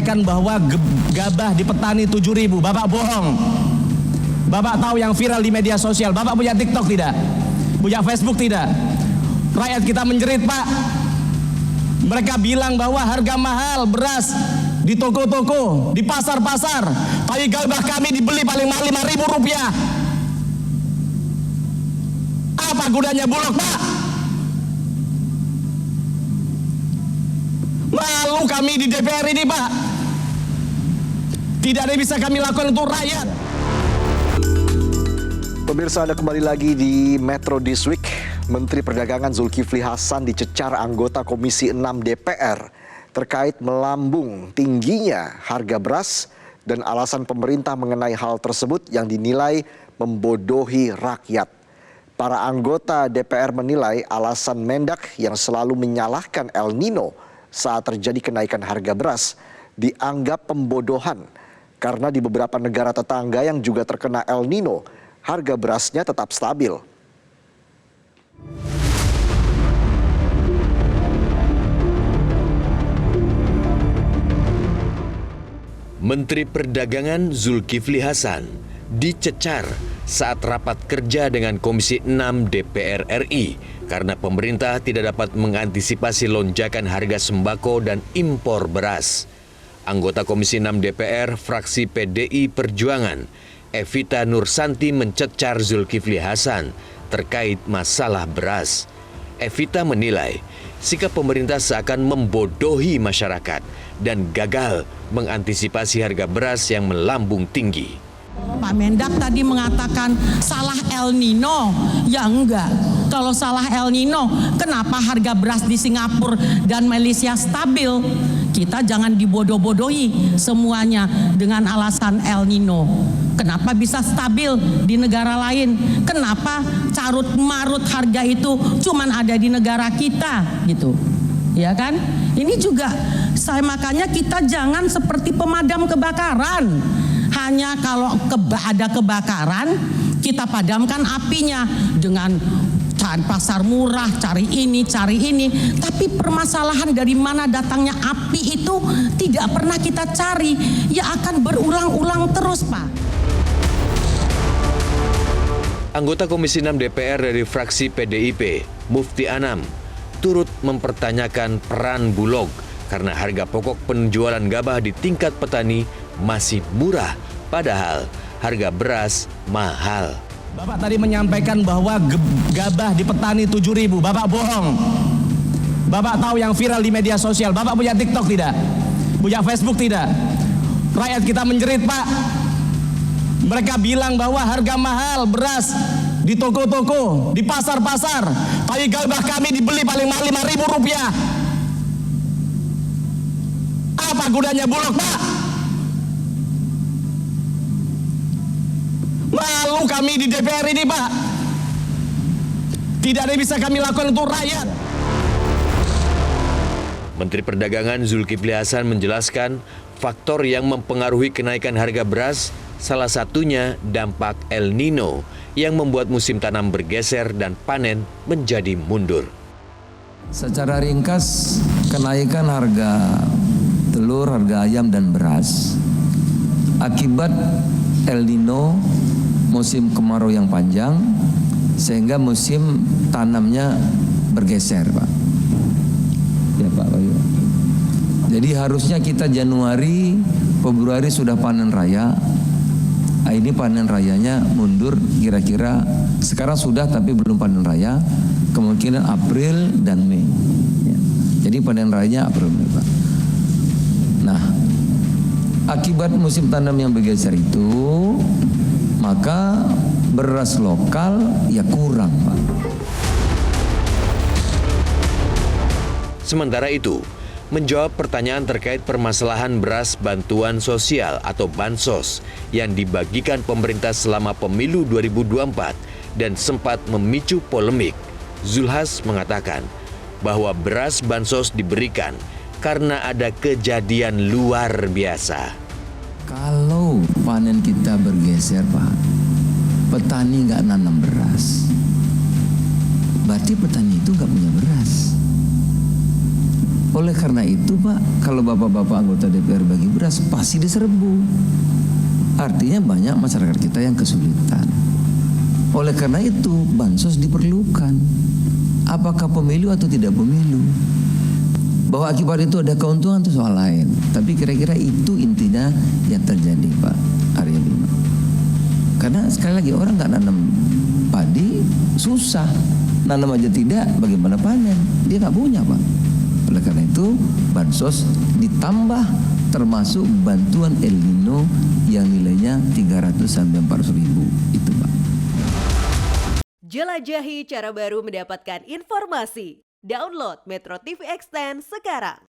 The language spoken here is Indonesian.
menyampaikan bahwa gabah di petani 7.000. Bapak bohong. Bapak tahu yang viral di media sosial. Bapak punya TikTok tidak? Punya Facebook tidak? Rakyat kita menjerit, Pak. Mereka bilang bahwa harga mahal beras di toko-toko, di pasar-pasar. Tapi gabah kami dibeli paling mahal Rp5.000. Apa gunanya Bulog, Pak? Malu kami di DPR ini, Pak. Tidak ada yang bisa kami lakukan untuk rakyat. Pemirsa, Anda kembali lagi di Metro This Week. Menteri Perdagangan Zulkifli Hasan dicecar anggota Komisi 6 DPR terkait melambung tingginya harga beras dan alasan pemerintah mengenai hal tersebut yang dinilai membodohi rakyat. Para anggota DPR menilai alasan Mendak yang selalu menyalahkan El Nino saat terjadi kenaikan harga beras dianggap pembodohan karena di beberapa negara tetangga yang juga terkena El Nino, harga berasnya tetap stabil. Menteri Perdagangan Zulkifli Hasan dicecar saat rapat kerja dengan Komisi 6 DPR RI karena pemerintah tidak dapat mengantisipasi lonjakan harga sembako dan impor beras. Anggota Komisi 6 DPR fraksi PDI Perjuangan, Evita Nursanti mencecar Zulkifli Hasan terkait masalah beras. Evita menilai sikap pemerintah seakan membodohi masyarakat dan gagal mengantisipasi harga beras yang melambung tinggi. Pak Mendak tadi mengatakan salah El Nino, ya enggak. Kalau salah El Nino, kenapa harga beras di Singapura dan Malaysia stabil? Kita jangan dibodoh-bodohi semuanya dengan alasan El Nino. Kenapa bisa stabil di negara lain? Kenapa carut-marut harga itu cuman ada di negara kita gitu? Ya kan? Ini juga makanya kita jangan seperti pemadam kebakaran. Hanya kalau ada kebakaran, kita padamkan apinya dengan cari pasar murah, cari ini, cari ini. Tapi permasalahan dari mana datangnya api itu tidak pernah kita cari. Ya akan berulang-ulang terus, Pak. Anggota Komisi 6 DPR dari fraksi PDIP, Mufti Anam, turut mempertanyakan peran Bulog karena harga pokok penjualan gabah di tingkat petani masih murah, padahal harga beras mahal. Bapak tadi menyampaikan bahwa gabah di petani 7.000. Bapak bohong. Bapak tahu yang viral di media sosial. Bapak punya TikTok tidak? Punya Facebook tidak? Rakyat kita menjerit, Pak. Mereka bilang bahwa harga mahal beras di toko-toko, di pasar-pasar. Tapi gabah kami dibeli paling mahal Rp5.000. Apa gunanya Bulog, Pak? Malu kami di DPR ini, Pak. Tidak ada yang bisa kami lakukan untuk rakyat. Menteri Perdagangan Zulkifli Hasan menjelaskan faktor yang mempengaruhi kenaikan harga beras salah satunya dampak El Nino yang membuat musim tanam bergeser dan panen menjadi mundur. Secara ringkas, kenaikan harga telur, harga ayam dan beras akibat El Nino, musim kemarau yang panjang, sehingga musim tanamnya bergeser, Pak. Ya, Pak Bayu. Jadi harusnya kita Januari, Februari sudah panen raya. Ini panen rayanya mundur kira-kira, sekarang sudah tapi belum panen raya, kemungkinan April dan Mei. Ya. Jadi panen rayanya April Mei, Pak. Nah, akibat musim tanam yang bergeser itu, maka beras lokal ya kurang, Pak. Sementara itu, menjawab pertanyaan terkait permasalahan beras bantuan sosial atau Bansos yang dibagikan pemerintah selama pemilu 2024 dan sempat memicu polemik, Zulhas mengatakan bahwa beras Bansos diberikan karena ada kejadian luar biasa. Kalau panen kita bergeser, Pak, petani nggak nanam beras, berarti petani itu nggak punya beras. Oleh karena itu Pak, kalau bapak-bapak anggota DPR bagi beras pasti diserbu. Artinya banyak masyarakat kita yang kesulitan. Oleh karena itu bansos diperlukan. Apakah pemilu atau tidak pemilu? Bahwa akibat itu ada keuntungan itu soal lain. Tapi kira-kira itu intinya yang terjadi Pak Arya Bima. Karena sekali lagi orang nggak nanam padi susah, nanam aja tidak, bagaimana panen? Dia nggak punya Pak. Oleh karena itu bansos ditambah termasuk bantuan El Nino yang nilainya 300 sampai 400 ribu itu Pak. Jelajahi cara baru mendapatkan informasi. Download Metro TV Extend sekarang.